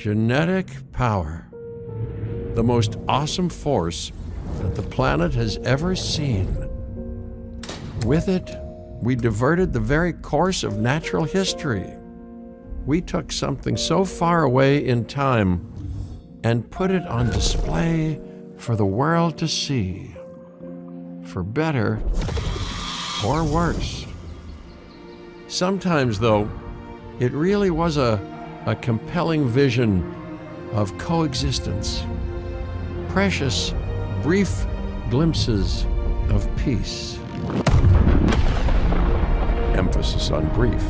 Genetic power. The most awesome force that the planet has ever seen. With it, we diverted the very course of natural history. We took something so far away in time and put it on display for the world to see. For better or worse. Sometimes, though, it really was a compelling vision of coexistence. Precious, brief glimpses of peace. Emphasis on brief.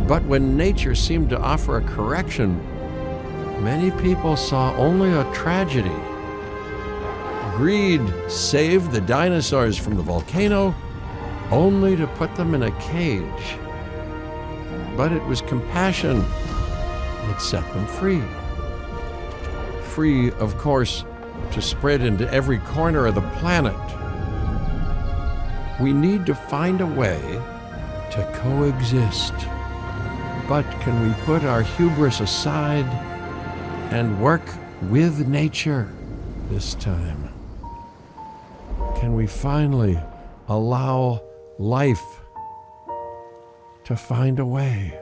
But when nature seemed to offer a correction, many people saw only a tragedy. Greed saved the dinosaurs from the volcano, only to put them in a cage. But it was compassion that set them free. Free, of course, to spread into every corner of the planet. We need to find a way to coexist. But can we put our hubris aside and work with nature this time? Can we finally allow life to find a way?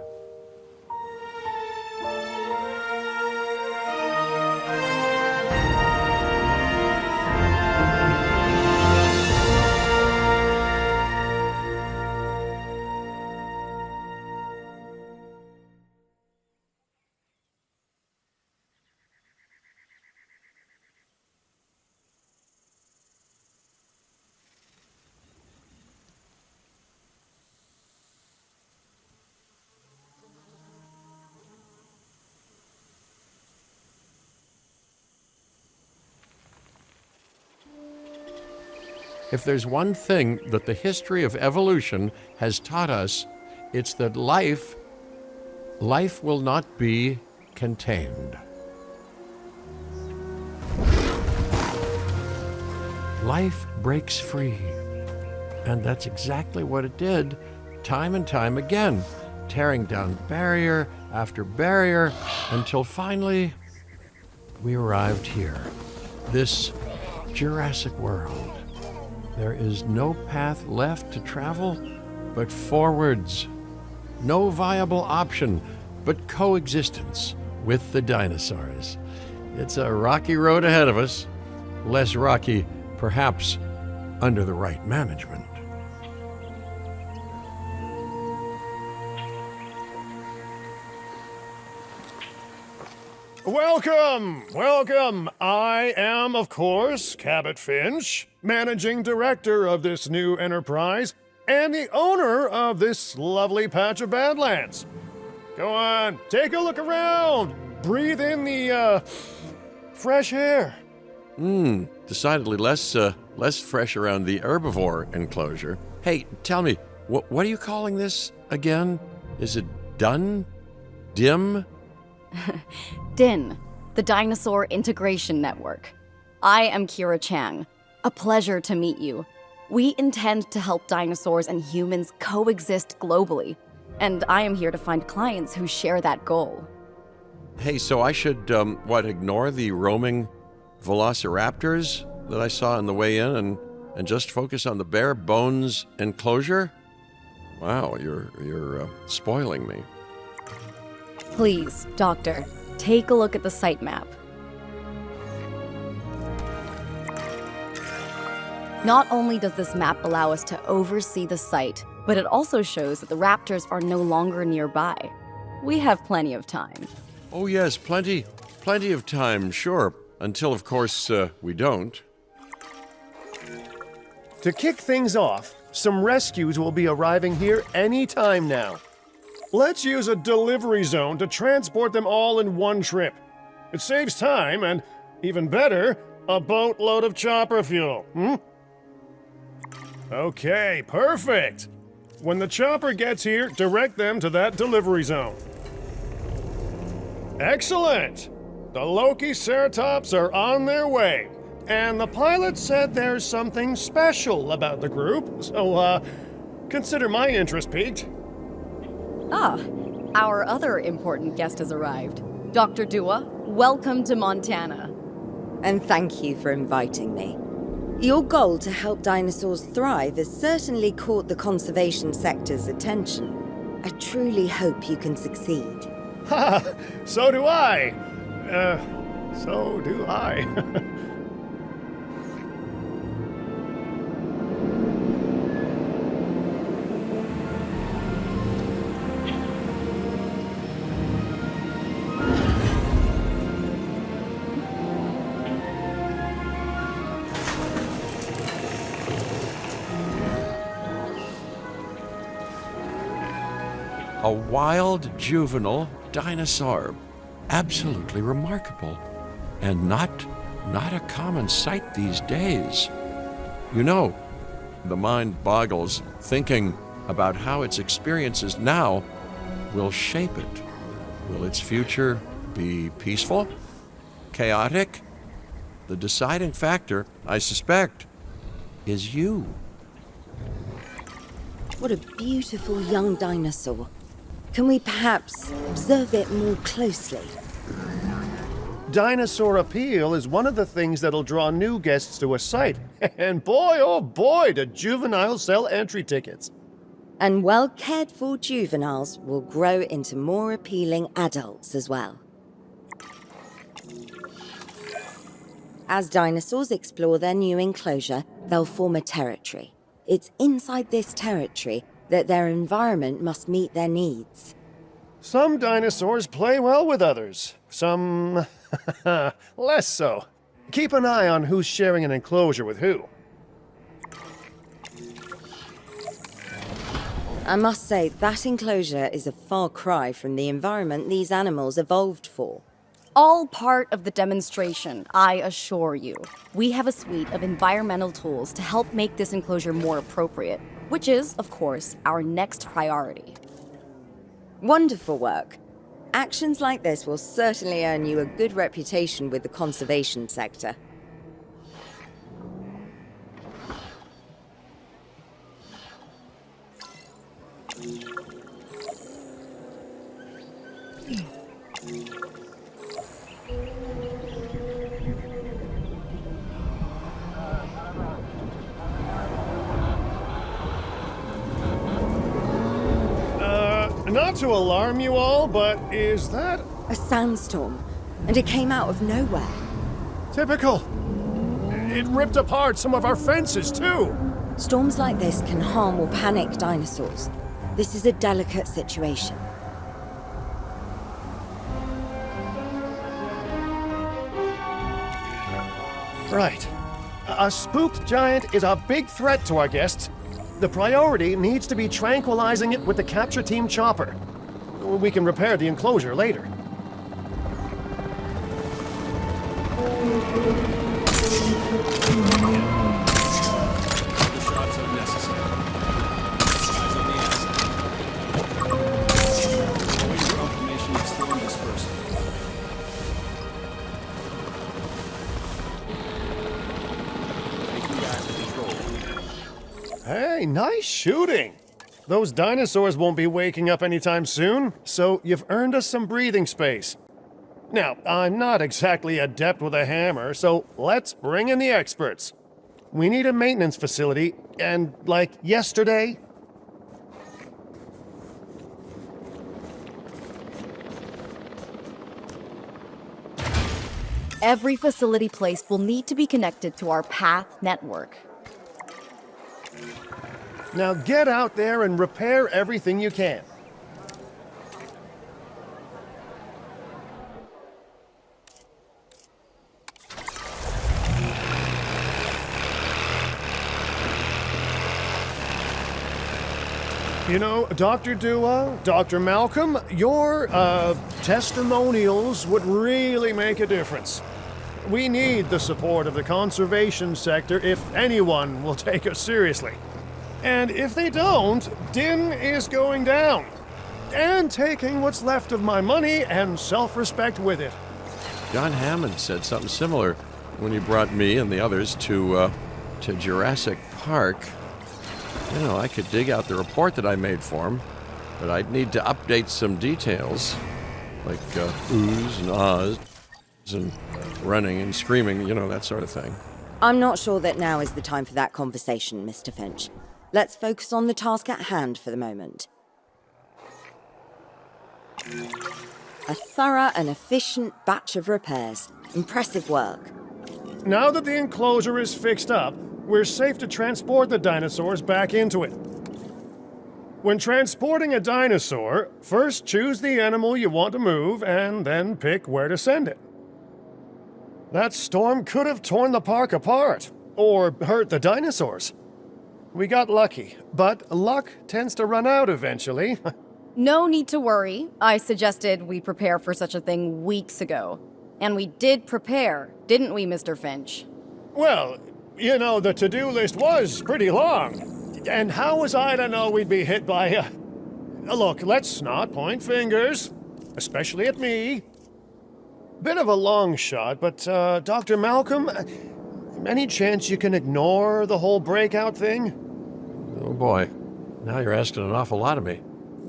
If there's one thing that the history of evolution has taught us, it's that life will not be contained. Life breaks free. And that's exactly what it did, time and time again, tearing down barrier after barrier, until finally we arrived here, this Jurassic world. There is no path left to travel but forwards. No viable option but coexistence with the dinosaurs. It's a rocky road ahead of us. Less rocky, perhaps, under the right management. Welcome, welcome. I am, of course, Cabot Finch, managing director of this new enterprise and the owner of this lovely patch of Badlands. Go on, take a look around. Breathe in the, fresh air. Decidedly less fresh around the herbivore enclosure. Hey, tell me, what are you calling this again? Is it done? Dim? DIN, the Dinosaur Integration Network. I am Kira Chang. A pleasure to meet you. We intend to help dinosaurs and humans coexist globally, and I am here to find clients who share that goal. Hey, so I should, ignore the roaming velociraptors that I saw on the way in and just focus on the bare bones enclosure? Wow, you're spoiling me. Please, Doctor, take a look at the site map. Not only does this map allow us to oversee the site, but it also shows that the raptors are no longer nearby. We have plenty of time. Oh yes, plenty of time, sure. Until, of course, we don't. To kick things off, some rescues will be arriving here any time now. Let's use a delivery zone to transport them all in one trip. It saves time and, even better, a boatload of chopper fuel, Okay, perfect. When the chopper gets here, direct them to that delivery zone. Excellent! The Lokiceratops are on their way, and the pilot said there's something special about the group, so, consider my interest piqued. Ah, our other important guest has arrived. Dr. Dua, welcome to Montana. And thank you for inviting me. Your goal to help dinosaurs thrive has certainly caught the conservation sector's attention. I truly hope you can succeed. Ha! So do I! So do I. A wild juvenile dinosaur. Absolutely remarkable. And not a common sight these days. You know, the mind boggles thinking about how its experiences now will shape it. Will its future be peaceful? Chaotic? The deciding factor, I suspect, is you. What a beautiful young dinosaur. Can we perhaps observe it more closely? Dinosaur appeal is one of the things that'll draw new guests to a site. And boy, oh boy, do juveniles sell entry tickets. And well-cared-for juveniles will grow into more appealing adults as well. As dinosaurs explore their new enclosure, they'll form a territory. It's inside this territory that their environment must meet their needs. Some dinosaurs play well with others. Some less so. Keep an eye on who's sharing an enclosure with who. I must say, that enclosure is a far cry from the environment these animals evolved for. All part of the demonstration, I assure you. We have a suite of environmental tools to help make this enclosure more appropriate, which is, of course, our next priority. Wonderful work. Actions like this will certainly earn you a good reputation with the conservation sector. Not to alarm you all, but is that A sandstorm, and it came out of nowhere. typical? It ripped apart some of our fences, too. Storms like this can harm or panic dinosaurs. This is a delicate situation. Right. A spooked giant is a big threat to our guests. The priority needs to be tranquilizing it with the capture team chopper. We can repair the enclosure later. Shots unnecessary. Eyes on the asset. Waiting for confirmation of storm dispersal. Taking back control. Hey, nice shooting. Those dinosaurs won't be waking up anytime soon, so you've earned us some breathing space. Now, I'm not exactly adept with a hammer, so let's bring in the experts. We need a maintenance facility, and like yesterday. Every facility placed will need to be connected to our path network. Now get out there and repair everything you can. You know, Dr. Dua, Dr. Malcolm, your, testimonials would really make a difference. We need the support of the conservation sector if anyone will take us seriously. And if they don't, Din is going down. And taking what's left of my money and self-respect with it. John Hammond said something similar when he brought me and the others to Jurassic Park. You know, I could dig out the report that I made for him, but I'd need to update some details. like oohs and ahs and running and screaming, that sort of thing. I'm not sure that now is the time for that conversation, Mr. Finch. Let's focus on the task at hand for the moment. A thorough and efficient batch of repairs. Impressive work. Now that the enclosure is fixed up, we're safe to transport the dinosaurs back into it. When transporting a dinosaur, first choose the animal you want to move and then pick where to send it. That storm could have torn the park apart, or hurt the dinosaurs. We got lucky, but luck tends to run out eventually. No need to worry. I suggested we prepare for such a thing weeks ago. And we did prepare, didn't we, Mr. Finch? Well, the to-do list was pretty long. And how was I to know we'd be hit by a... Look, let's not point fingers, especially at me. Bit of a long shot, but, Dr. Malcolm, any chance you can ignore the whole breakout thing? Oh boy, now you're asking an awful lot of me.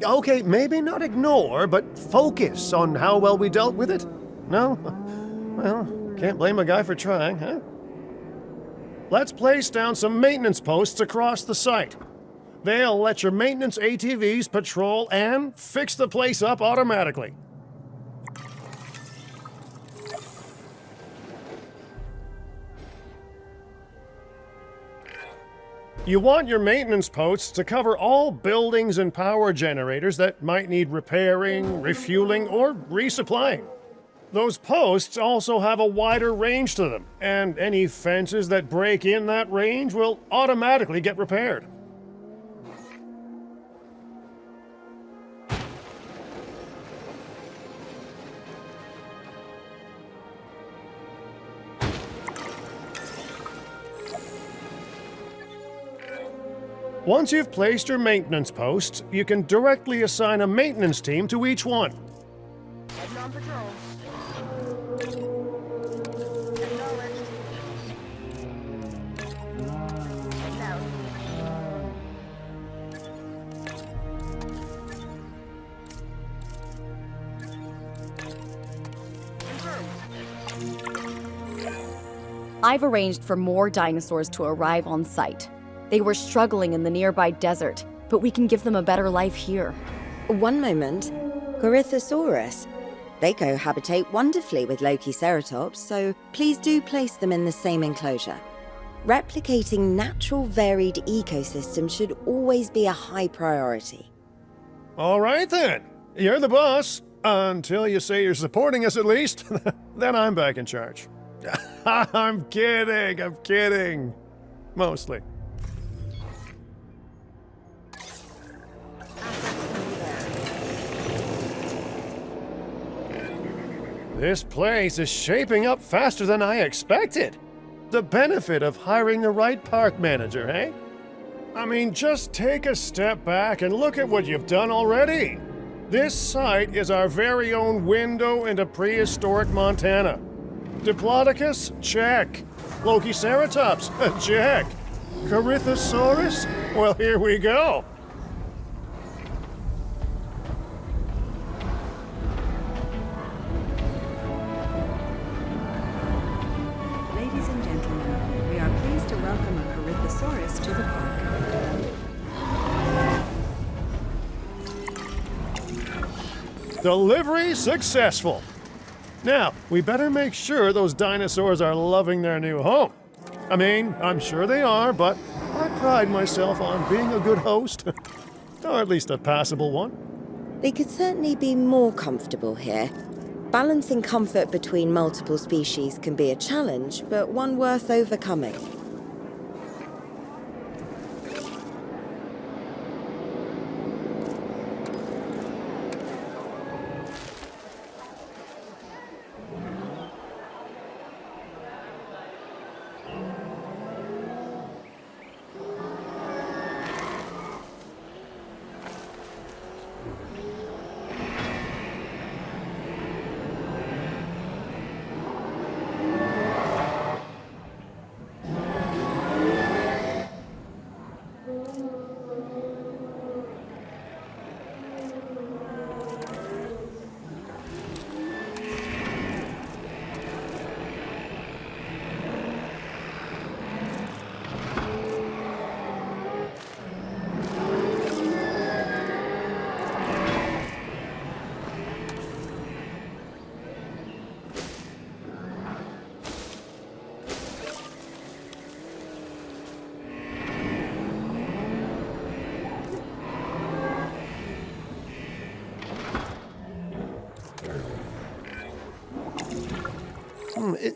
Okay, maybe not ignore, but focus on how well we dealt with it? No? Well, can't blame a guy for trying, huh? Let's place down some maintenance posts across the site. They'll let your maintenance ATVs patrol and fix the place up automatically. You want your maintenance posts to cover all buildings and power generators that might need repairing, refueling, or resupplying. Those posts also have a wider range to them, and any fences that break in that range will automatically get repaired. Once you've placed your maintenance posts, you can directly assign a maintenance team to each one. Heading on patrol. Acknowledged. Heading out. Confirmed. I've arranged for more dinosaurs to arrive on site. They were struggling in the nearby desert, but we can give them a better life here. One moment. Corythosaurus. They cohabitate wonderfully with Lokiceratops, so please do place them in the same enclosure. Replicating natural varied ecosystems should always be a high priority. All right then. You're the boss. Until you say you're supporting us at least. Then I'm back in charge. I'm kidding. Mostly. This place is shaping up faster than I expected. The benefit of hiring the right park manager, eh? I mean, just take a step back and look at what you've done already. This site is our very own window into prehistoric Montana. Diplodocus? Check. Lokiceratops? Check. Corythosaurus? Well, here we go. Ladies and gentlemen, we are pleased to welcome a Corythosaurus to the park. Delivery successful. Now, we better make sure those dinosaurs are loving their new home. I mean, I'm sure they are, but I pride myself on being a good host. Or at least a passable one. They could certainly be more comfortable here. Balancing comfort between multiple species can be a challenge, but one worth overcoming.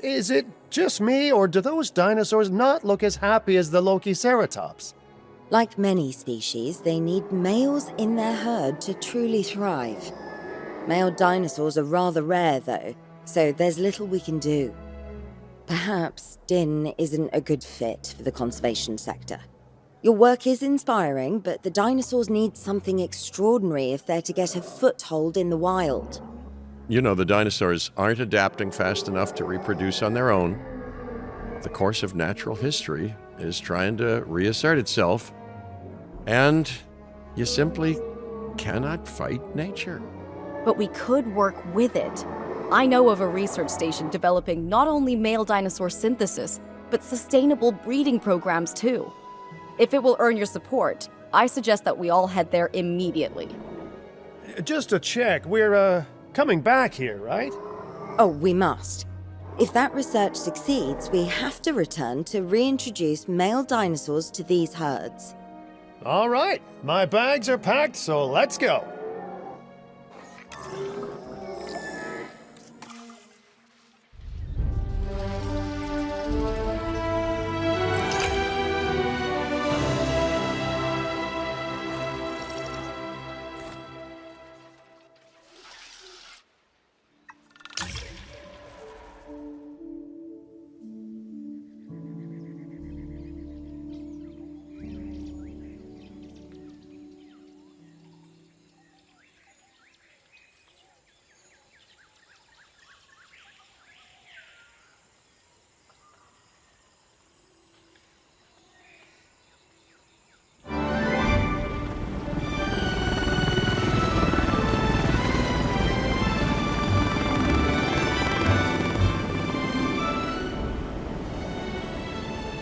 Is it just me, or do those dinosaurs not look as happy as the Lokiceratops? Like many species, they need males in their herd to truly thrive. Male dinosaurs are rather rare, though, so there's little we can do. Perhaps Din isn't a good fit for the conservation sector. Your work is inspiring, but the dinosaurs need something extraordinary if they're to get a foothold in the wild. You know, the dinosaurs aren't adapting fast enough to reproduce on their own. The course of natural history is trying to reassert itself, and you simply cannot fight nature. But we could work with it. I know of a research station developing not only male dinosaur synthesis, but sustainable breeding programs too. If it will earn your support, I suggest that we all head there immediately. Just to check, we're, coming back here, right? Oh, we must. If that research succeeds, we have to return to reintroduce male dinosaurs to these herds. All right, my bags are packed, so let's go.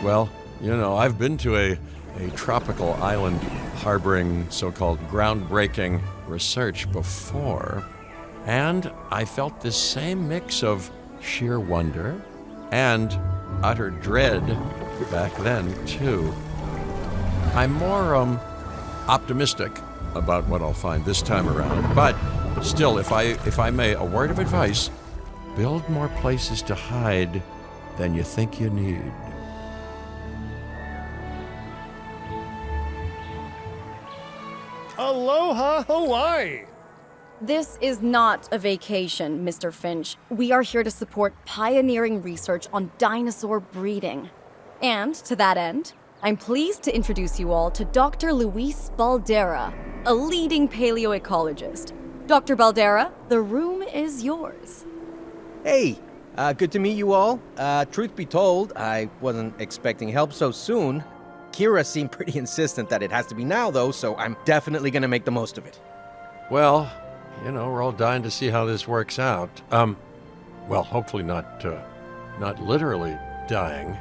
Well, you know, I've been to a tropical island harboring so-called groundbreaking research before, and I felt this same mix of sheer wonder and utter dread back then, too. I'm more optimistic about what I'll find this time around, but still, if I may, a word of advice: build more places to hide than you think you need. Aloha, Hawaii! This is not a vacation, Mr. Finch. We are here to support pioneering research on dinosaur breeding. And to that end, I'm pleased to introduce you all to Dr. Luis Baldera, a leading paleoecologist. Dr. Baldera, the room is yours. Hey, good to meet you all. Truth be told, I wasn't expecting help so soon. Kira seemed pretty insistent that it has to be now, though, so I'm definitely gonna make the most of it. Well, you know, we're all dying to see how this works out. Well, hopefully not literally dying.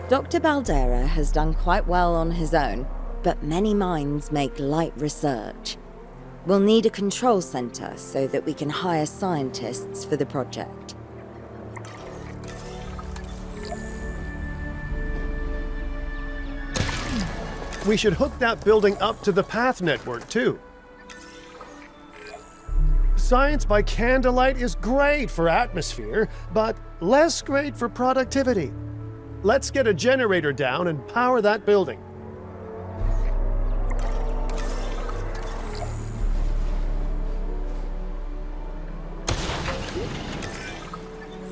Dr. Baldera has done quite well on his own, but many minds make light research. We'll need a control center so that we can hire scientists for the project. We should hook that building up to the path network, too. Science by candlelight is great for atmosphere, but less great for productivity. Let's get a generator down and power that building.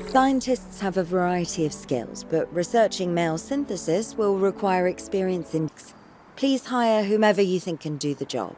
Scientists have a variety of skills, but researching male synthesis will require experience in... Please hire whomever you think can do the job.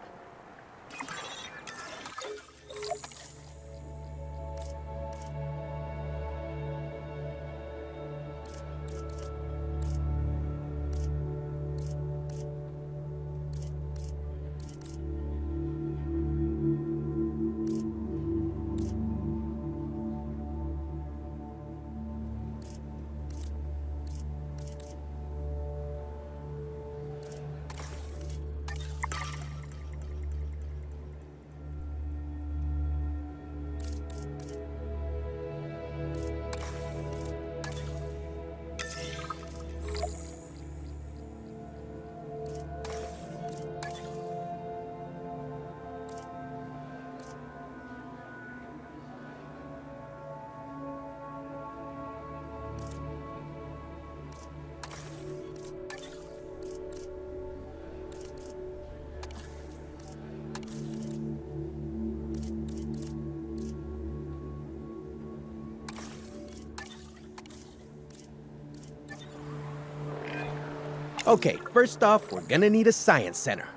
Okay, first off, we're gonna need a science center.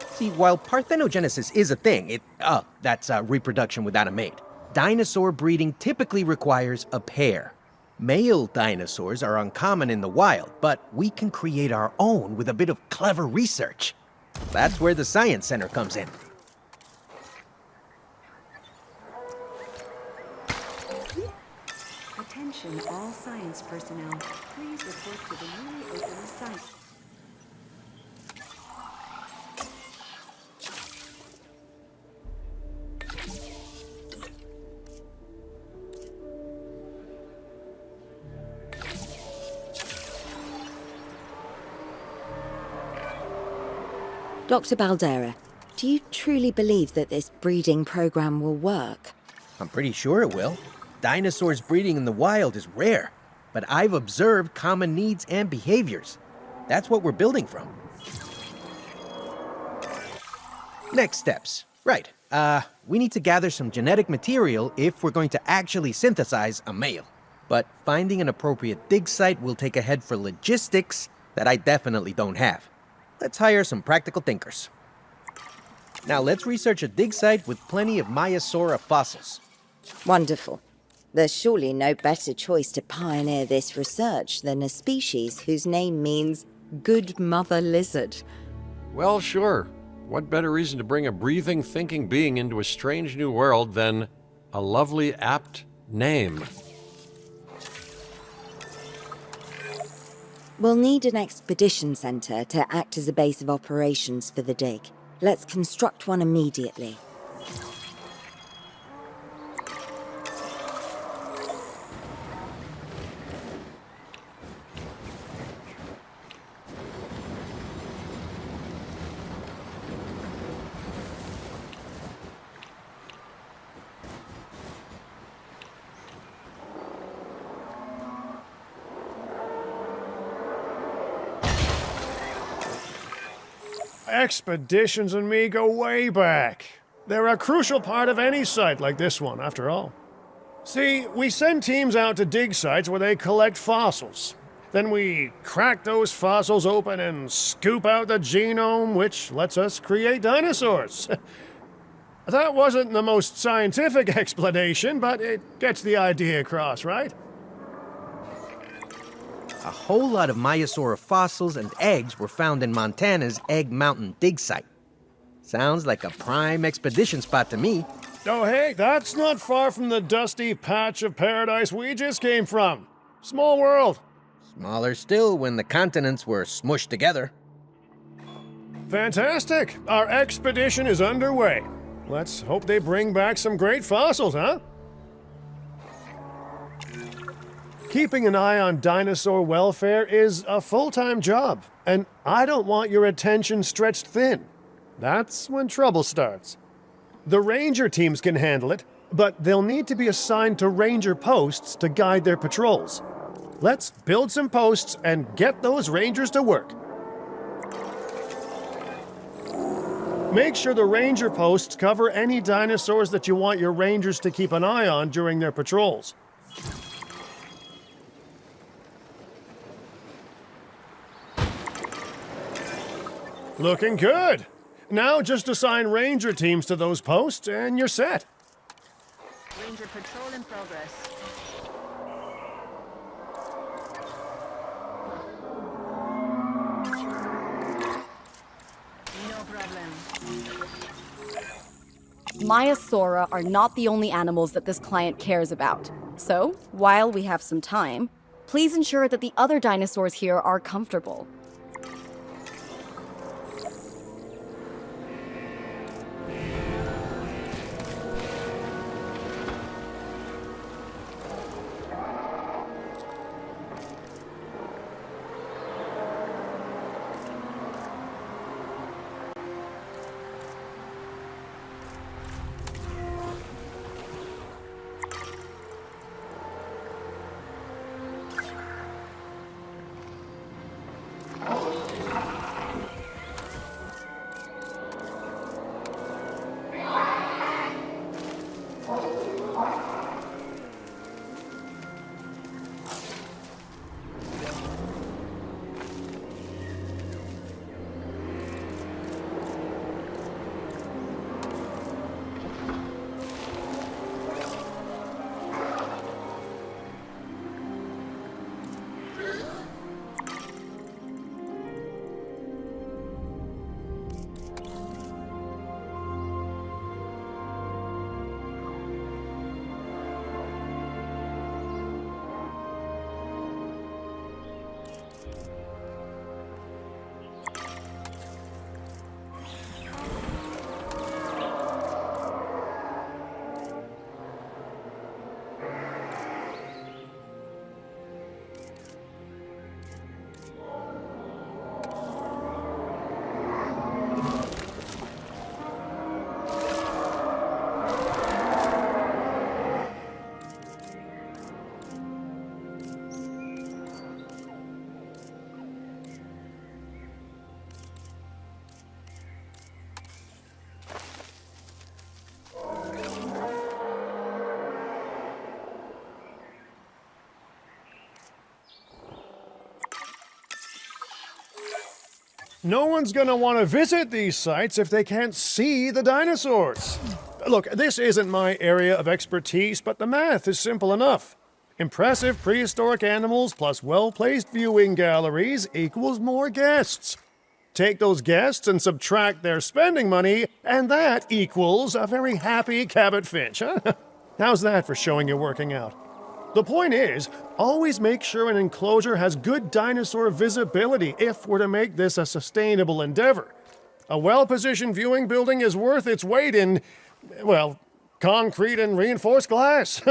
See, while parthenogenesis is a thing, that's reproduction without a mate. Dinosaur breeding typically requires a pair. Male dinosaurs are uncommon in the wild, but we can create our own with a bit of clever research. That's where the science center comes in. Attention all science personnel. Please report to the newly opened site. Dr. Baldera, do you truly believe that this breeding program will work? I'm pretty sure it will. Dinosaurs breeding in the wild is rare, but I've observed common needs and behaviors. That's what we're building from. Next steps. Right. We need to gather some genetic material if we're going to actually synthesize a male. But finding an appropriate dig site will take a head for logistics that I definitely don't have. Let's hire some practical thinkers. Now let's research a dig site with plenty of Maiasaura fossils. Wonderful. There's surely no better choice to pioneer this research than a species whose name means good mother lizard. Well, sure. What better reason to bring a breathing, thinking being into a strange new world than a lovely, apt name? We'll need an expedition center to act as a base of operations for the dig. Let's construct one immediately. Expeditions and me go way back. They're a crucial part of any site like this one, after all. See, we send teams out to dig sites where they collect fossils. Then we crack those fossils open and scoop out the genome, which lets us create dinosaurs. That wasn't the most scientific explanation, but it gets the idea across, right? A whole lot of Maiasaura fossils and eggs were found in Montana's Egg Mountain dig site. Sounds like a prime expedition spot to me. Oh, hey, that's not far from the dusty patch of paradise we just came from. Small world. Smaller still when the continents were smushed together. Fantastic. Our expedition is underway. Let's hope they bring back some great fossils, huh? Keeping an eye on dinosaur welfare is a full-time job, and I don't want your attention stretched thin. That's when trouble starts. The ranger teams can handle it, but they'll need to be assigned to ranger posts to guide their patrols. Let's build some posts and get those rangers to work. Make sure the ranger posts cover any dinosaurs that you want your rangers to keep an eye on during their patrols. Looking good. Now just assign ranger teams to those posts and you're set. Ranger patrol in progress. No problem. Maiasaura are not the only animals that this client cares about. So, while we have some time, please ensure that the other dinosaurs here are comfortable. No one's going to want to visit these sites if they can't see the dinosaurs. Look, this isn't my area of expertise, but the math is simple enough. Impressive prehistoric animals plus well-placed viewing galleries equals more guests. Take those guests and subtract their spending money, and that equals a very happy Cabot Finch, huh? How's that for showing you're working out? The point is, always make sure an enclosure has good dinosaur visibility if we're to make this a sustainable endeavor. A well-positioned viewing building is worth its weight in, well, concrete and reinforced glass.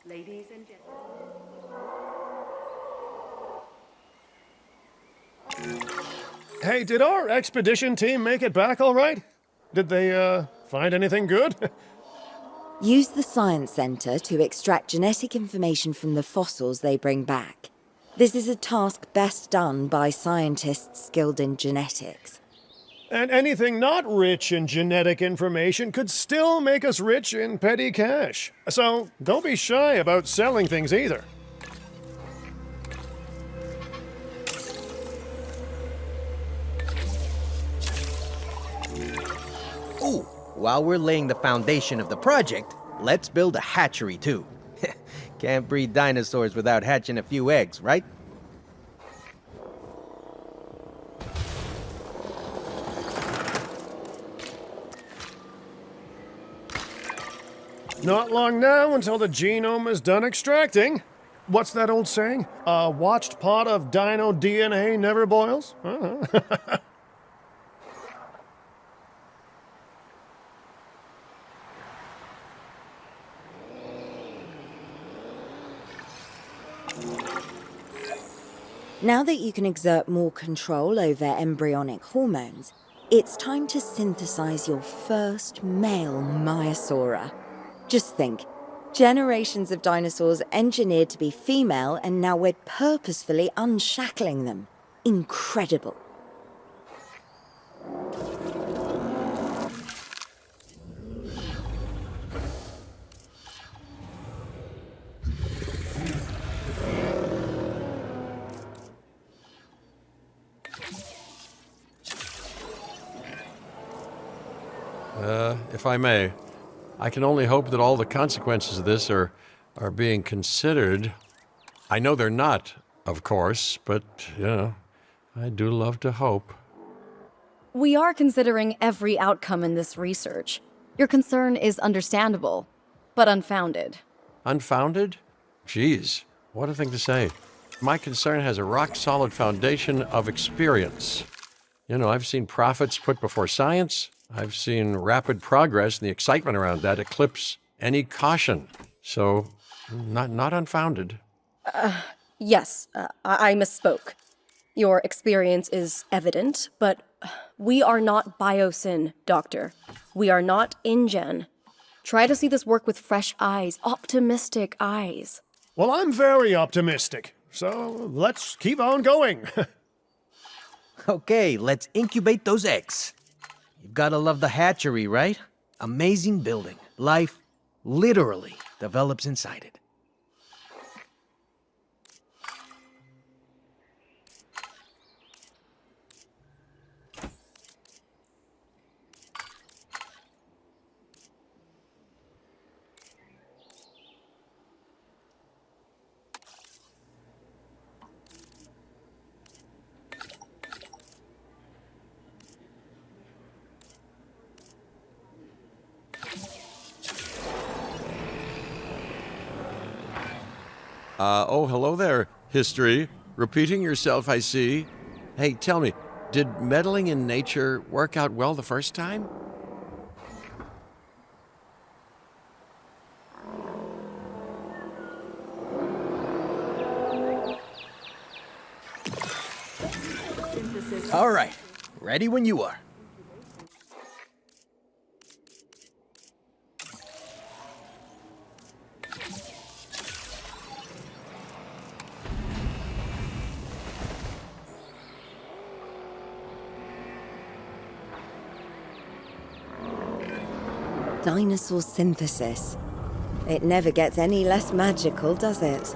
Ladies and gentlemen. Hey, did our expedition team make it back all right? Did they, find anything good? Use the Science Center to extract genetic information from the fossils they bring back. This is a task best done by scientists skilled in genetics. And anything not rich in genetic information could still make us rich in petty cash. So don't be shy about selling things either. Ooh, while we're laying the foundation of the project, let's build a hatchery too. Can't breed dinosaurs without hatching a few eggs, right? Not long now until the genome is done extracting. What's that old saying? A watched pot of dino DNA never boils? Uh-huh. Now that you can exert more control over embryonic hormones, it's time to synthesize your first male Maiasaura. Just think, generations of dinosaurs engineered to be female, and now we're purposefully unshackling them. Incredible. If I may, I can only hope that all the consequences of this are being considered. I know they're not, of course, but, I do love to hope. We are considering every outcome in this research. Your concern is understandable, but unfounded. Unfounded? Geez, what a thing to say. My concern has a rock-solid foundation of experience. I've seen profits put before science. I've seen rapid progress, and the excitement around that eclipse any caution. So, not unfounded. Yes, I misspoke. Your experience is evident, but we are not Biosyn, Doctor. We are not InGen. Try to see this work with fresh eyes, optimistic eyes. Well, I'm very optimistic, so let's keep on going. Okay, let's incubate those eggs. You've gotta love the hatchery, right? Amazing building. Life literally develops inside it. Hello there, history. Repeating yourself, I see. Hey, tell me, did meddling in nature work out well the first time? All right, ready when you are. Dinosaur synthesis. It never gets any less magical, does it?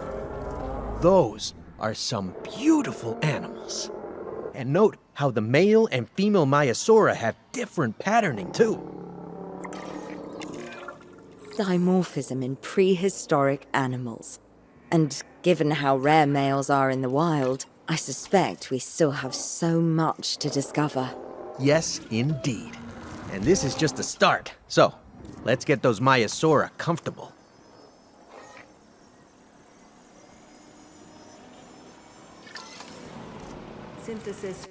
Those are some beautiful animals. And note how the male and female Maiasaura have different patterning too. Dimorphism in prehistoric animals. And given how rare males are in the wild, I suspect we still have so much to discover. Yes, indeed. And this is just the start. So, let's get those Maiasaura comfortable. Synthesis.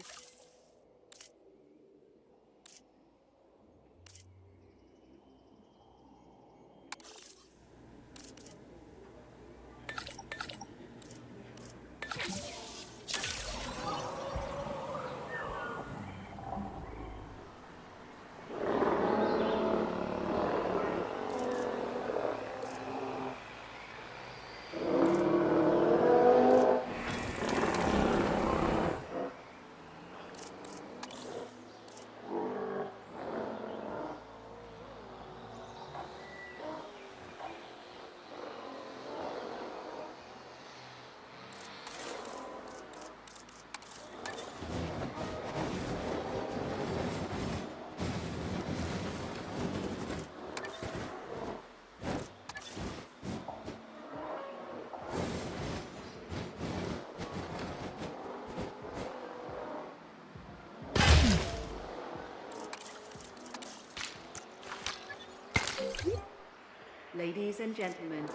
Ladies and gentlemen,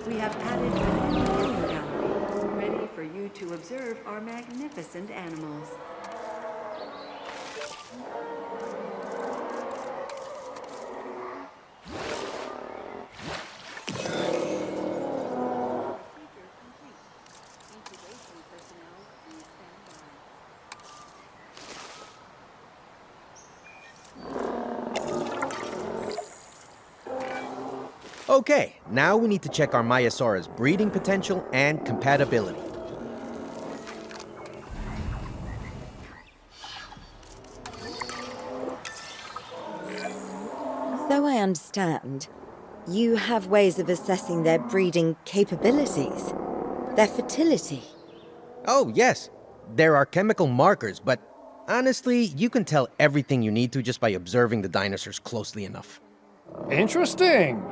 we have added an entertainment gallery, ready for you to observe our magnificent animals. Okay, now we need to check our Maiasaura's breeding potential and compatibility. So I understand, you have ways of assessing their breeding capabilities, their fertility. Oh, yes. There are chemical markers, but honestly, you can tell everything you need to just by observing the dinosaurs closely enough. Interesting.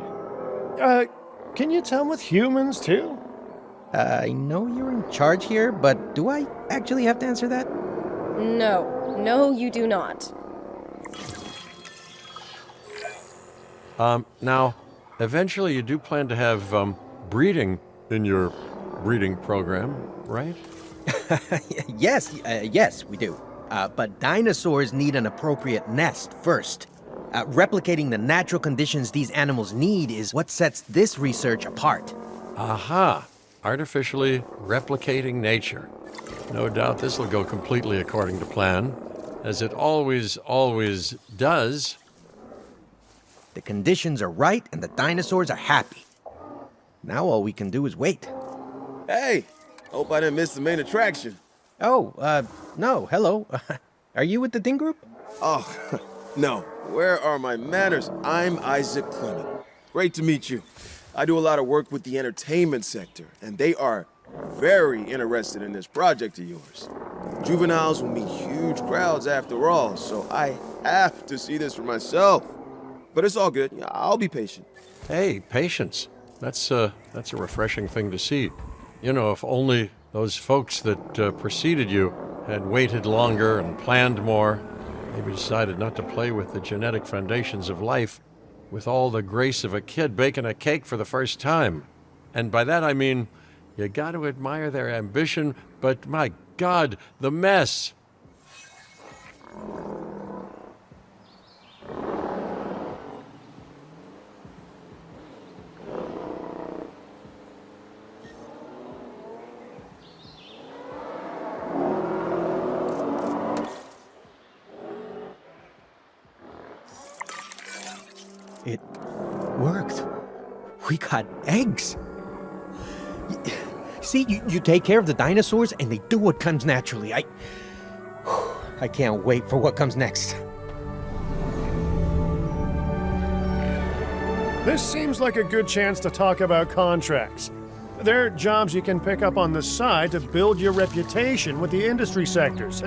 Can you tell with humans too? I know you're in charge here, but do I actually have to answer that? No, you do not. Now, eventually you do plan to have breeding in your breeding program, right? Yes, we do. But dinosaurs need an appropriate nest first. Replicating the natural conditions these animals need is what sets this research apart. Aha! Artificially replicating nature. No doubt this will go completely according to plan, as it always does. The conditions are right and the dinosaurs are happy. Now all we can do is wait. Hey, hope I didn't miss the main attraction. Oh, no, hello. Are you with the Ding Group? Oh, no. Where are my manners? I'm Isaac Clement. Great to meet you. I do a lot of work with the entertainment sector, and they are very interested in this project of yours. Juveniles will meet huge crowds after all, so I have to see this for myself. But it's all good. I'll be patient. Hey, patience. That's a refreshing thing to see. You know, if only those folks that preceded you had waited longer and planned more, maybe decided not to play with the genetic foundations of life with all the grace of a kid baking a cake for the first time. And by that I mean, you got to admire their ambition, but my God, the mess. It worked. We got eggs. See, you take care of the dinosaurs and they do what comes naturally. I can't wait for what comes next. This seems like a good chance to talk about contracts. They're jobs you can pick up on the side to build your reputation with the industry sectors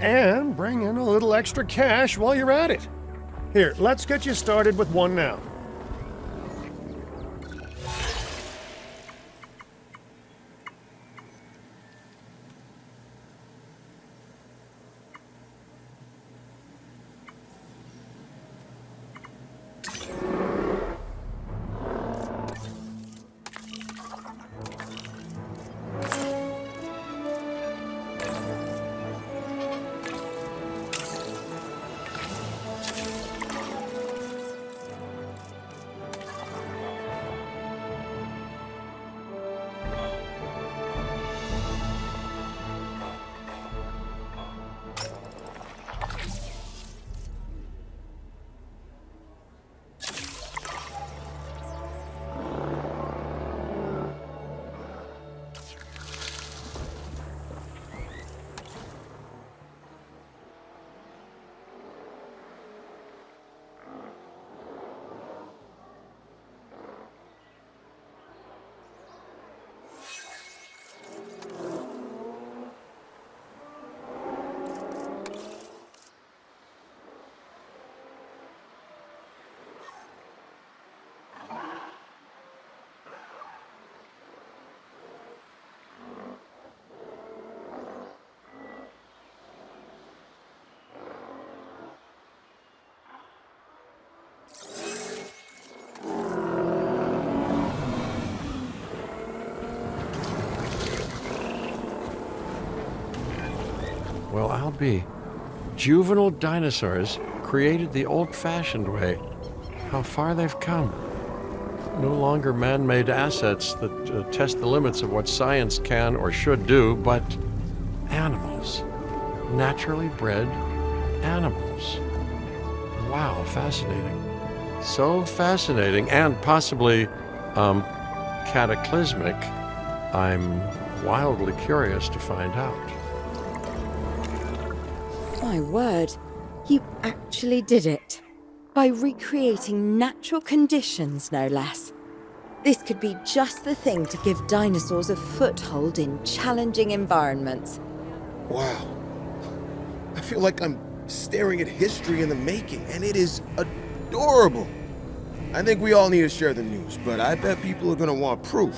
and bring in a little extra cash while you're at it. Here, let's get you started with one now. Well, I'll be. Juvenile dinosaurs created the old-fashioned way. How far they've come. No longer man-made assets that test the limits of what science can or should do, but animals. Naturally bred animals. Wow, fascinating. So fascinating and possibly, cataclysmic. I'm wildly curious to find out. My word, you actually did it. By recreating natural conditions, no less. This could be just the thing to give dinosaurs a foothold in challenging environments. Wow. I feel like I'm staring at history in the making, and it is adorable. I think we all need to share the news, but I bet people are gonna want proof.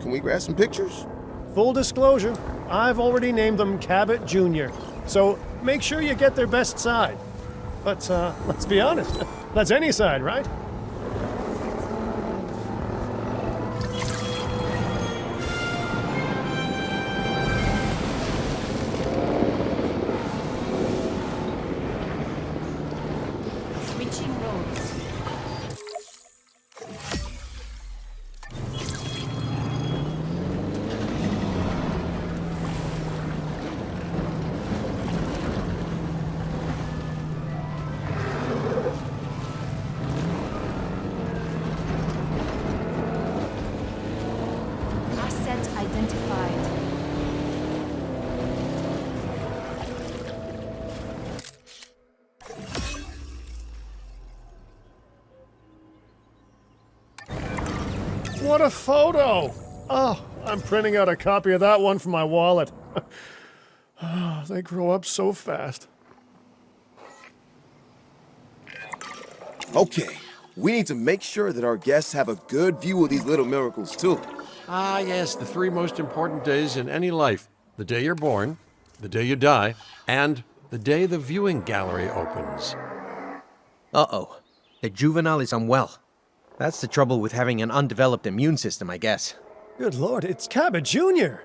Can we grab some pictures? Full disclosure, I've already named them Cabot Jr., so make sure you get their best side. But let's be honest, that's any side, right? Switching roads. Asset identified. What a photo! Oh, I'm printing out a copy of that one for my wallet. Oh, they grow up so fast. Okay, we need to make sure that our guests have a good view of these little miracles, too. Ah, yes, the three most important days in any life. The day you're born, the day you die, and the day the viewing gallery opens. Uh-oh. The juvenile is unwell. That's the trouble with having an undeveloped immune system, I guess. Good Lord, it's Cabot Jr.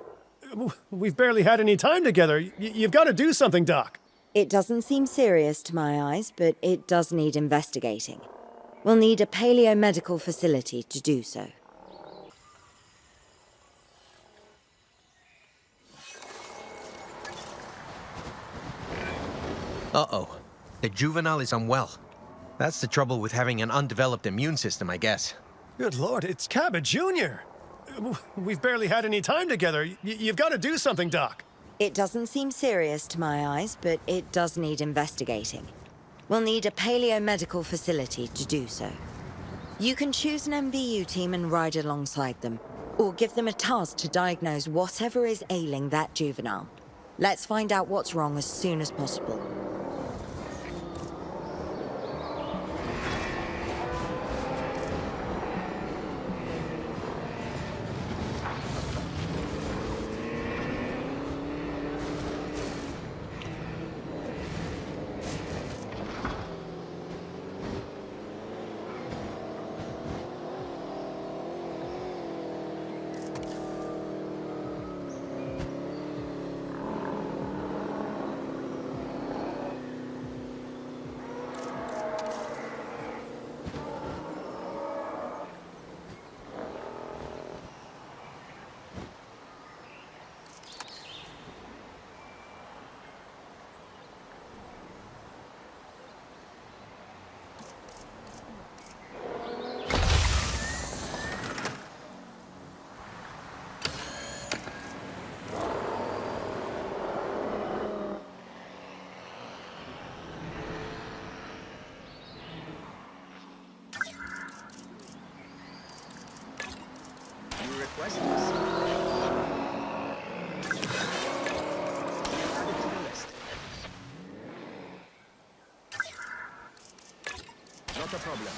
We've barely had any time together. You've got to do something, Doc. It doesn't seem serious to my eyes, but it does need investigating. We'll need a paleomedical facility to do so. Uh-oh. The juvenile is unwell. That's the trouble with having an undeveloped immune system, I guess. Good Lord, it's Cabot Jr. We've barely had any time together. You've got to do something, Doc. It doesn't seem serious to my eyes, but it does need investigating. We'll need a paleomedical facility to do so. You can choose an MVU team and ride alongside them. Or give them a task to diagnose whatever is ailing that juvenile. Let's find out what's wrong as soon as possible. You requested this. Add it to the list. Not a problem.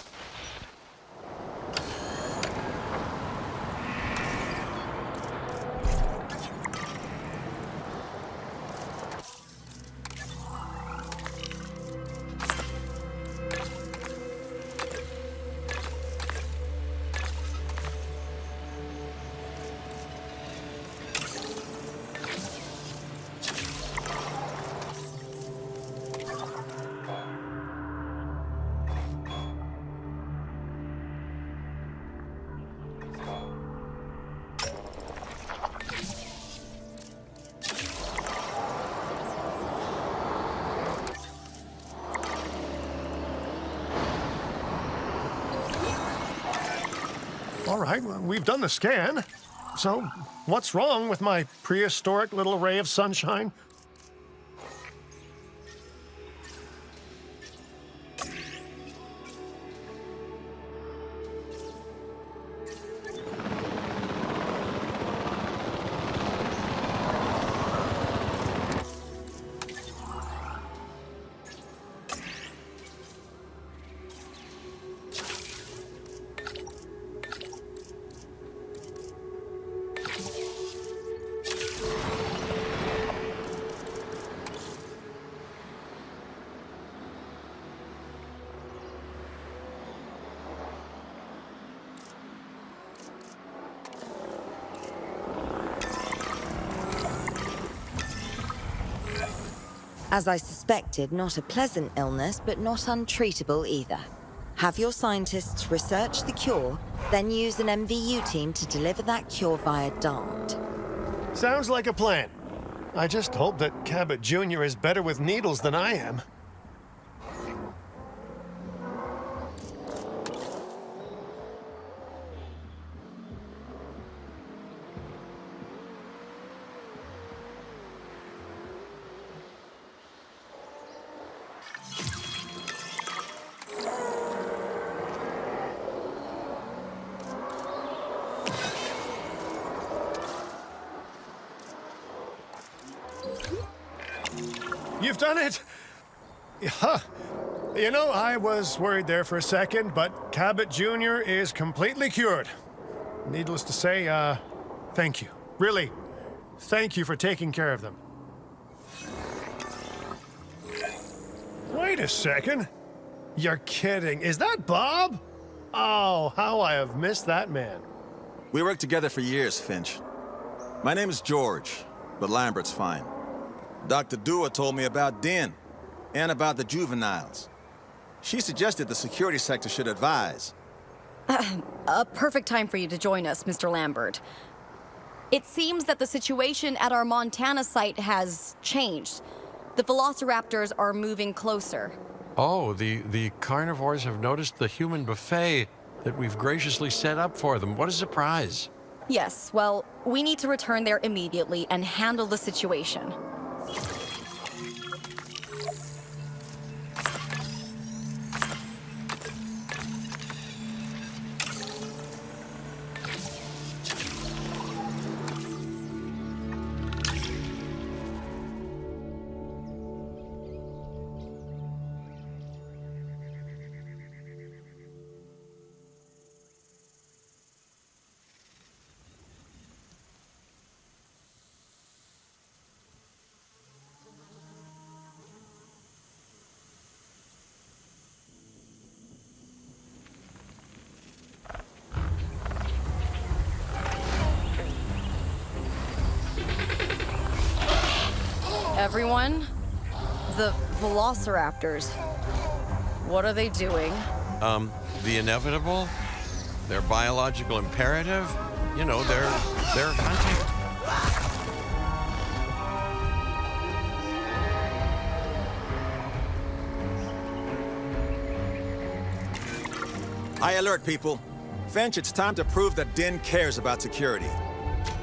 All right, well, we've done the scan. So, what's wrong with my prehistoric little ray of sunshine? As I suspected, not a pleasant illness, but not untreatable either. Have your scientists research the cure, then use an MVU team to deliver that cure via DART. Sounds like a plan. I just hope that Cabot Jr. is better with needles than I am. You've done it! Huh. You know, I was worried there for a second, but Cabot Jr. is completely cured. Needless to say, thank you. Really, thank you for taking care of them. Wait a second. You're kidding. Is that Bob? Oh, how I have missed that man. We worked together for years, Finch. My name is George, but Lambert's fine. Dr. Dewar told me about Den and about the juveniles. She suggested the security sector should advise. A perfect time for you to join us, Mr. Lambert. It seems that the situation at our Montana site has changed. The velociraptors are moving closer. Oh, the carnivores have noticed the human buffet that we've graciously set up for them. What a surprise. Yes, well, we need to return there immediately and handle the situation. Everyone, the velociraptors. What are they doing? The inevitable, their biological imperative, you know, they're hunting. I alert people. Finch, it's time to prove that Din cares about security.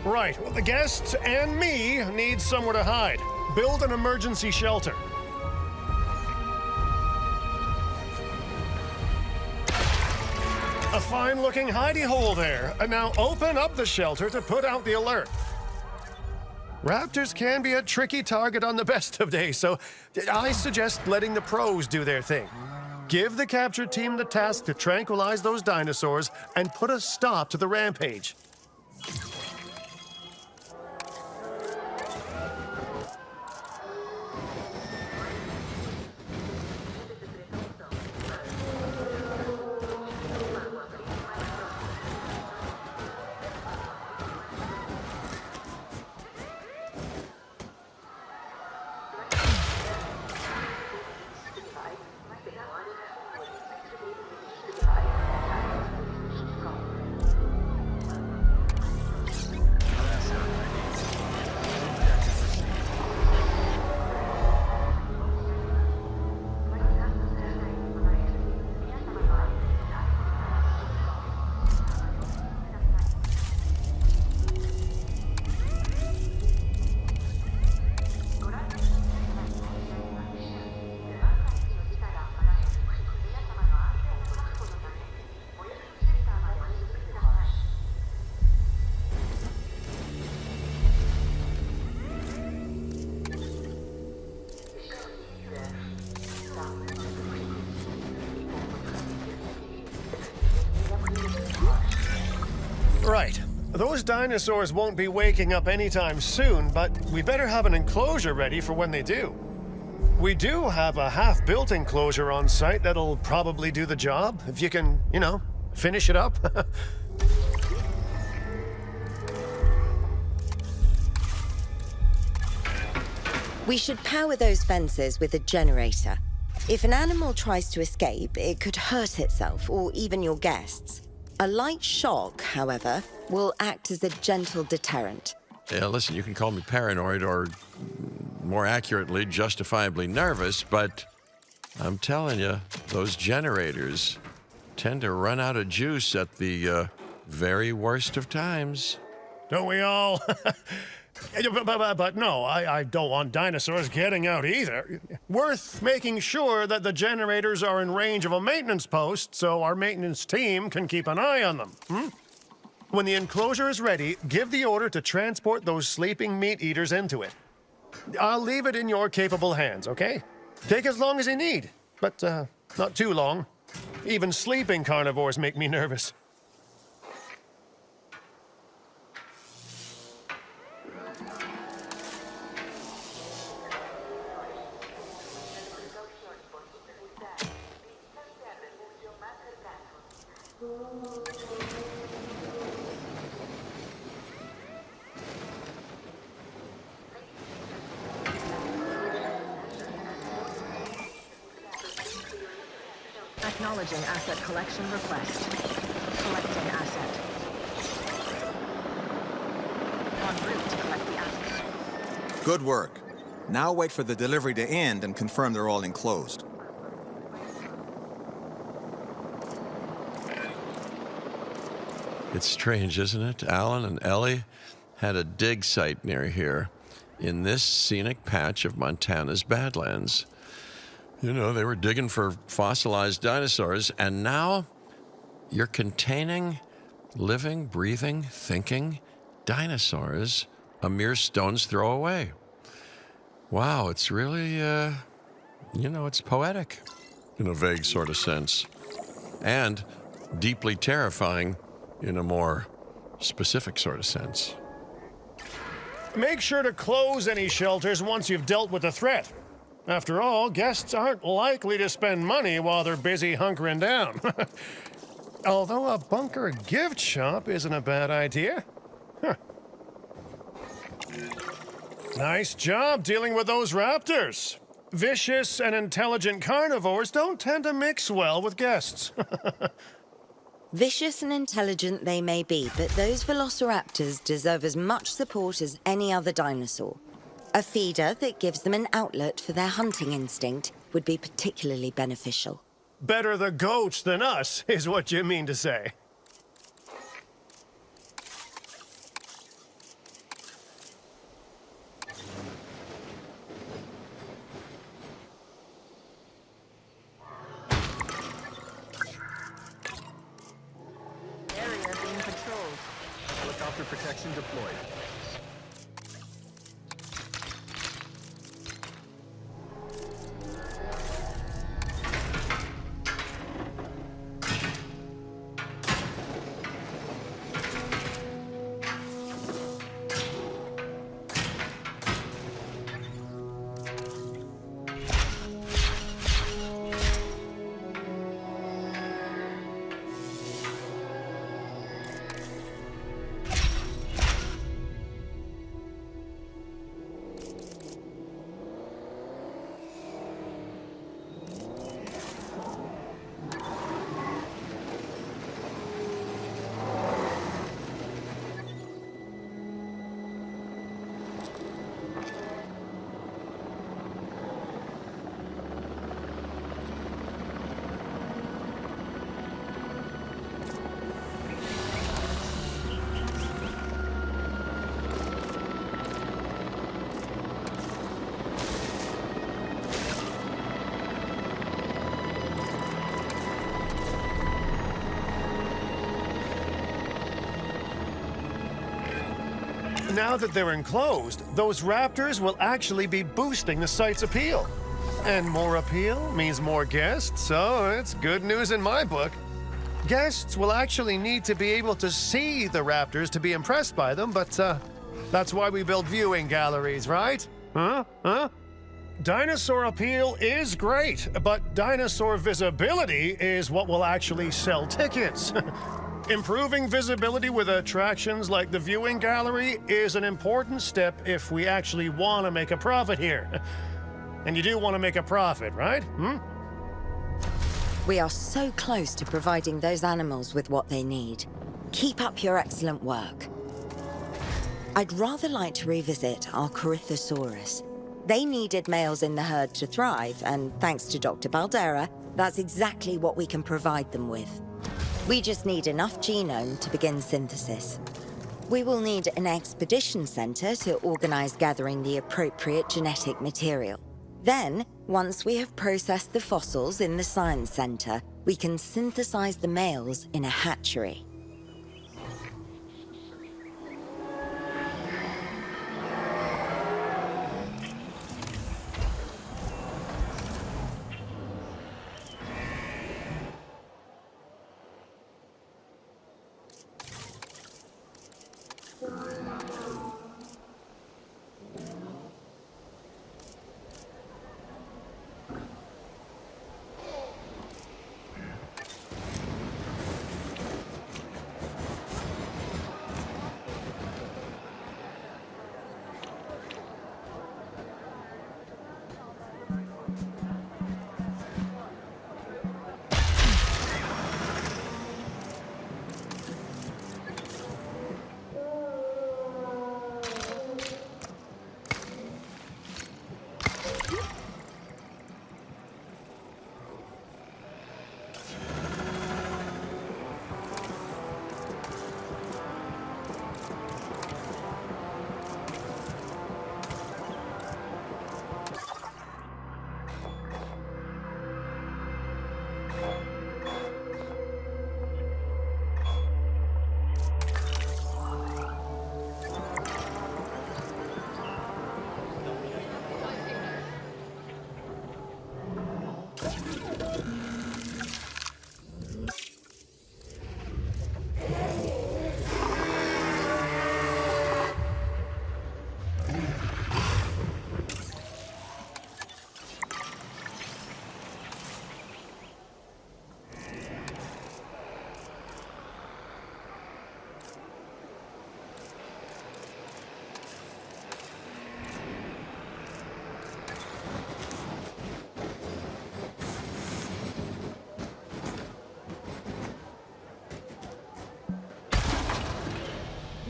Right, well, the guests and me need somewhere to hide. Build an emergency shelter. A fine-looking hidey hole there. And now open up the shelter to put out the alert. Raptors can be a tricky target on the best of days, so I suggest letting the pros do their thing. Give the capture team the task to tranquilize those dinosaurs and put a stop to the rampage. Right. Those dinosaurs won't be waking up anytime soon, but we better have an enclosure ready for when they do. We do have a half-built enclosure on site that'll probably do the job, if you can, you know, finish it up. We should power those fences with a generator. If an animal tries to escape, it could hurt itself or even your guests. A light shock, however, will act as a gentle deterrent. Yeah, listen, you can call me paranoid or, more accurately, justifiably nervous, but I'm telling you, those generators tend to run out of juice at the very worst of times. Don't we all? But no, I don't want dinosaurs getting out either. Worth making sure that the generators are in range of a maintenance post so our maintenance team can keep an eye on them. When the enclosure is ready, give the order to transport those sleeping meat eaters into it. I'll leave it in your capable hands, okay? Take as long as you need, but not too long. Even sleeping carnivores make me nervous. Acknowledging asset collection request. Collecting asset. En route to collect the asset. Good work. Now wait for the delivery to end and confirm they're all enclosed. It's strange, isn't it? Alan and Ellie had a dig site near here in this scenic patch of Montana's Badlands. You know, they were digging for fossilized dinosaurs, and now you're containing living, breathing, thinking dinosaurs a mere stone's throw away. Wow, it's really, you know, it's poetic in a vague sort of sense, and deeply terrifying in a more specific sort of sense. Make sure to close any shelters once you've dealt with the threat. After all, guests aren't likely to spend money while they're busy hunkering down. Although a bunker gift shop isn't a bad idea. Huh. Nice job dealing with those raptors. Vicious and intelligent carnivores don't tend to mix well with guests. Vicious and intelligent they may be, but those velociraptors deserve as much support as any other dinosaur. A feeder that gives them an outlet for their hunting instinct would be particularly beneficial. Better the goats than us, is what you mean to say. Area being patrolled. Helicopter protection deployed. Now that they're enclosed, those raptors will actually be boosting the site's appeal. And more appeal means more guests, so it's good news in my book. Guests will actually need to be able to see the raptors to be impressed by them, but that's why we build viewing galleries, right? Huh? Dinosaur appeal is great, but dinosaur visibility is what will actually sell tickets. Improving visibility with attractions like the viewing gallery is an important step if we actually want to make a profit here. And you do want to make a profit, right? We are so close to providing those animals with what they need. Keep up your excellent work. I'd rather like to revisit our Corythosaurus. They needed males in the herd to thrive, and thanks to Dr. Baldera, that's exactly what we can provide them with. We just need enough genome to begin synthesis. We will need an expedition center to organize gathering the appropriate genetic material. Then, once we have processed the fossils in the science center, we can synthesize the males in a hatchery.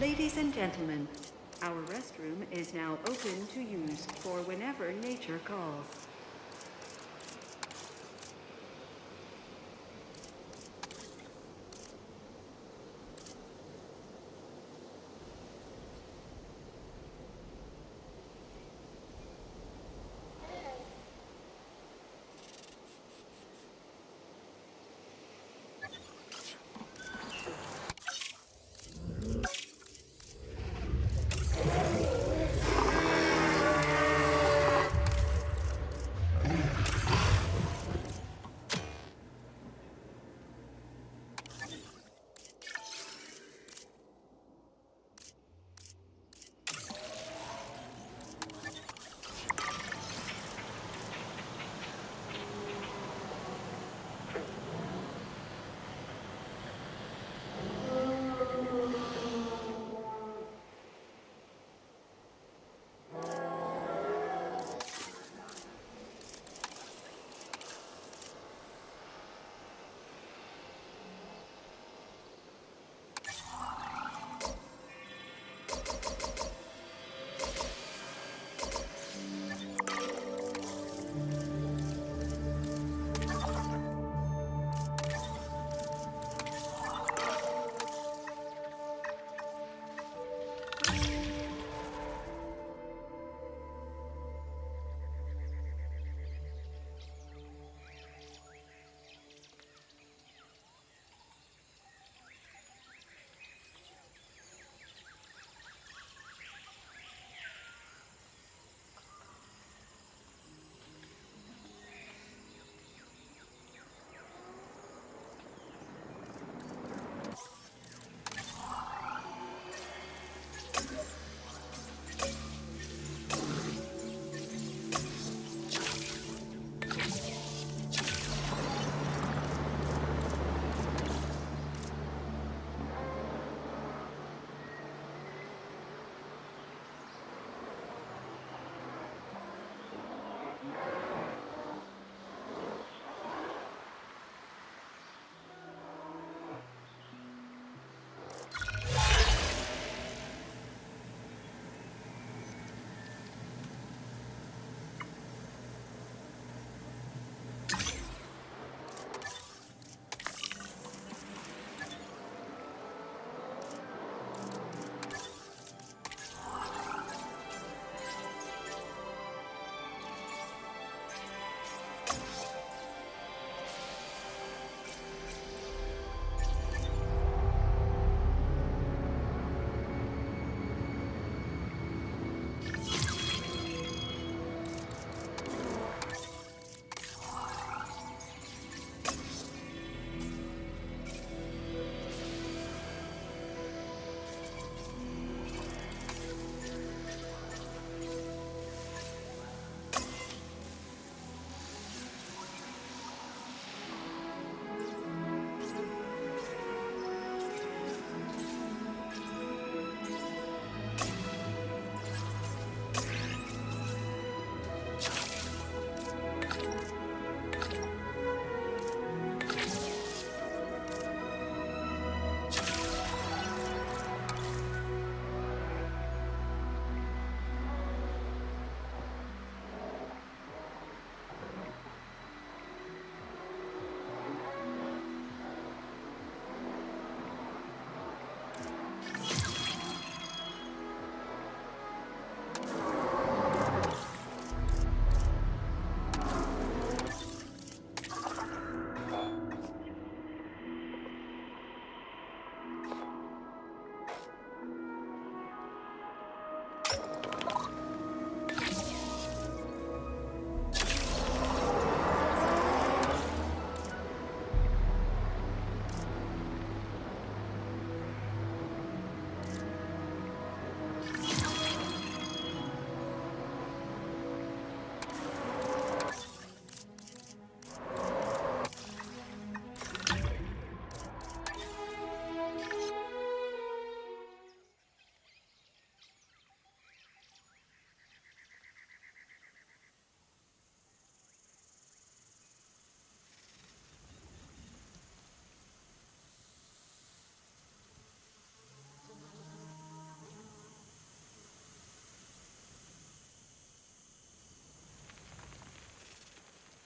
Ladies and gentlemen, our restroom is now open to use for whenever nature calls.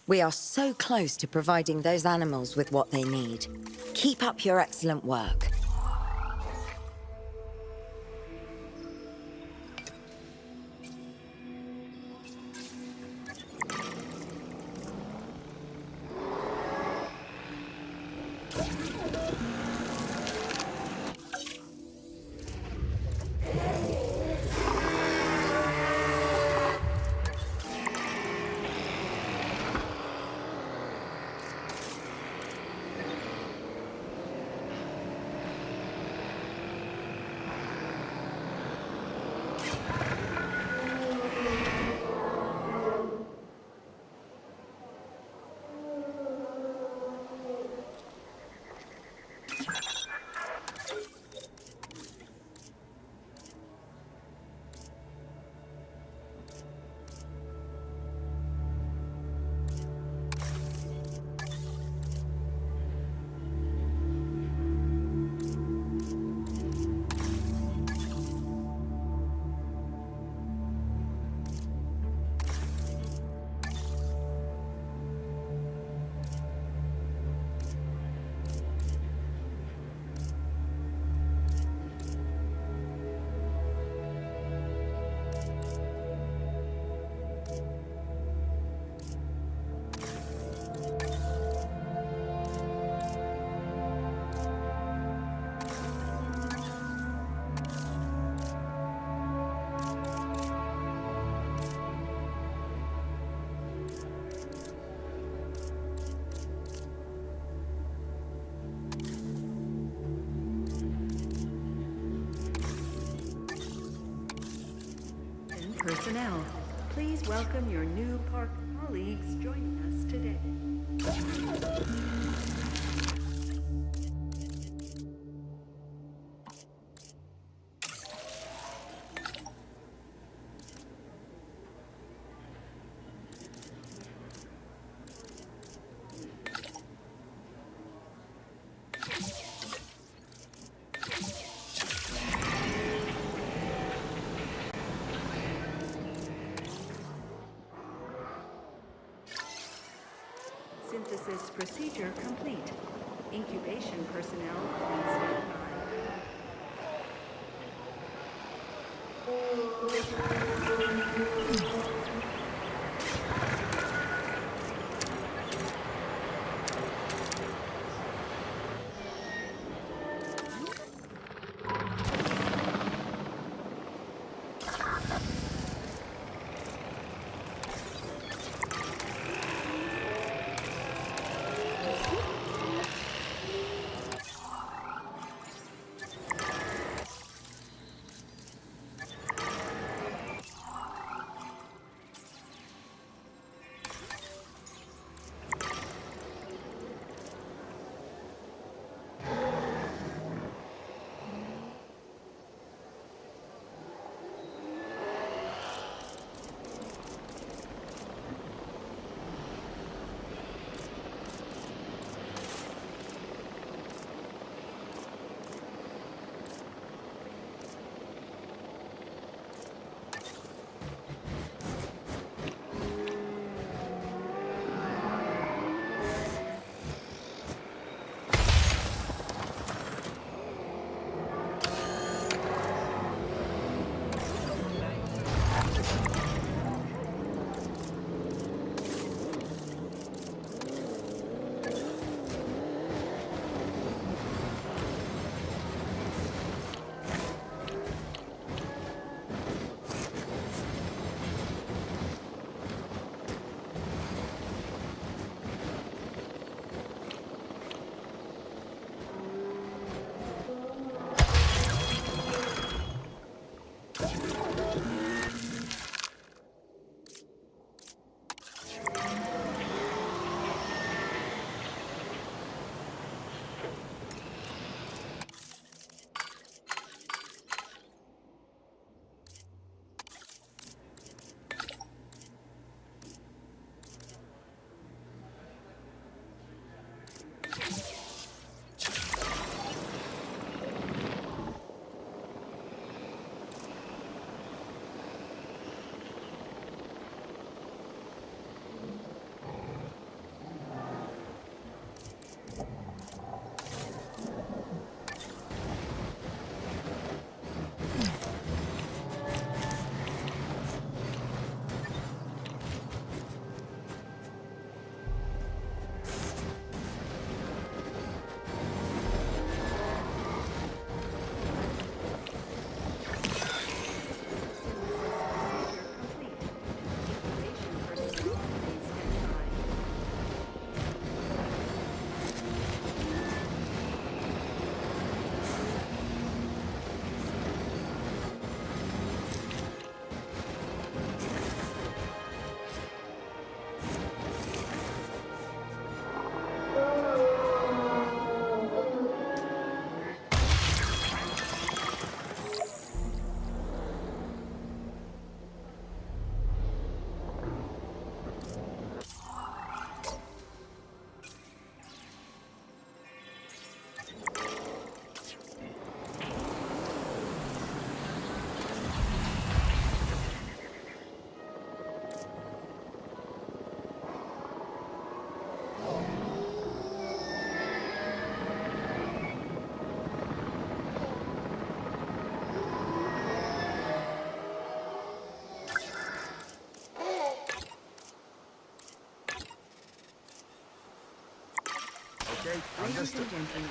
We are so close to providing those animals with what they need. Keep up your excellent work. Personnel, please welcome your new park colleagues joining us today. Synthesis procedure complete. Incubation personnel, please stand Ladies and gentlemen,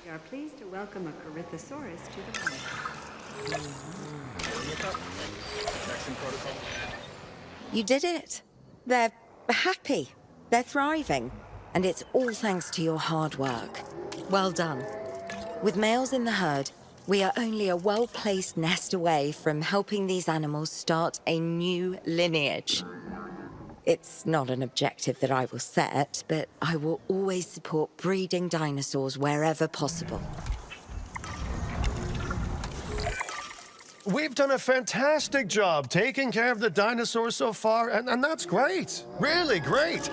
we are pleased to welcome a Corythosaurus to the park. You did it. They're happy. They're thriving. And it's all thanks to your hard work. Well done. With males in the herd, we are only a well-placed nest away from helping these animals start a new lineage. It's not an objective that I will set, but I will always support breeding dinosaurs wherever possible. We've done a fantastic job taking care of the dinosaurs so far, and that's great. Really great.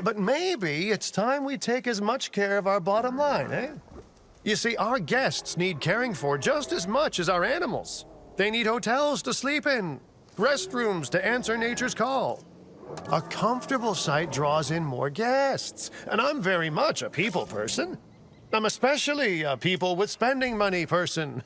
But maybe it's time we take as much care of our bottom line, eh? You see, our guests need caring for just as much as our animals. They need hotels to sleep in, restrooms to answer nature's call. A comfortable site draws in more guests, and I'm very much a people person. I'm especially a people with spending money person.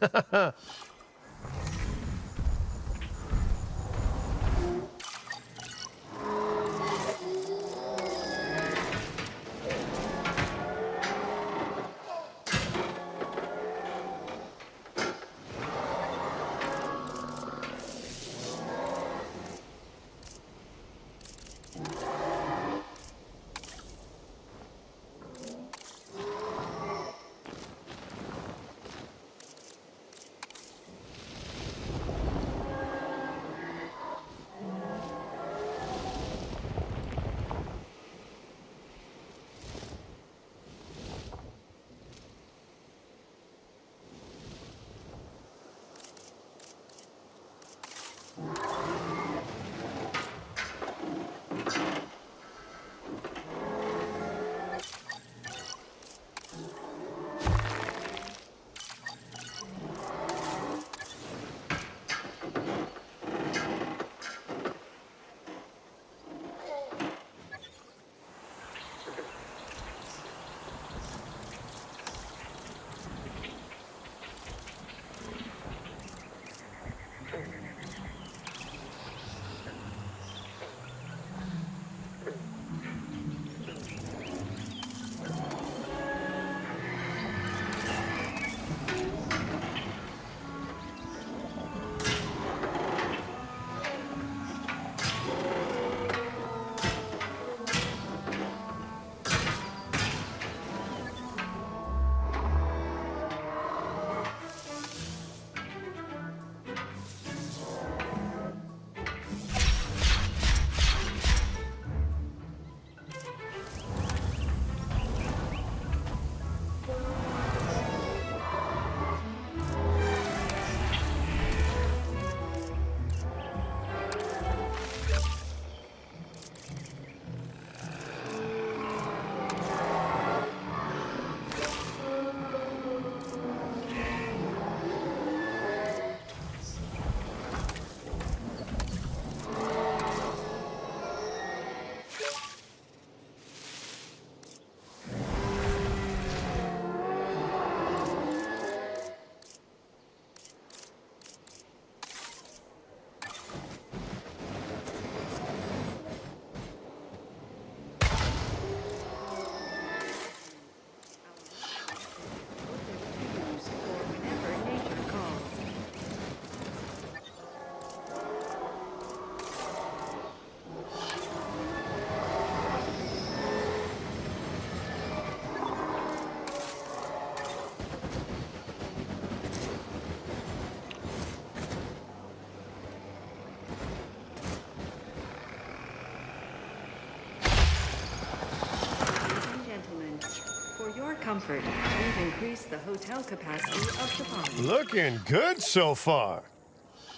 comfort, we've increased the hotel capacity of the park. Looking good so far.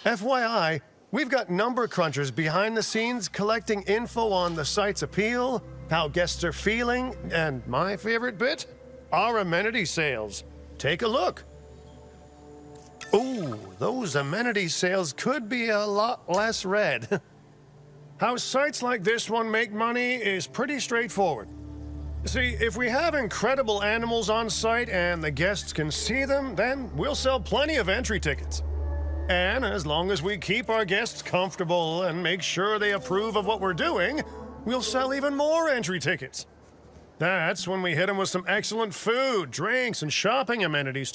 FYI, we've got number crunchers behind the scenes collecting info on the site's appeal, how guests are feeling, and my favorite bit, our amenity sales. Take a look. Ooh, those amenity sales could be a lot less red. How sites like this one make money is pretty straightforward. See, if we have incredible animals on site and the guests can see them, then we'll sell plenty of entry tickets. And as long as we keep our guests comfortable and make sure they approve of what we're doing, we'll sell even more entry tickets. That's when we hit them with some excellent food, drinks, and shopping amenities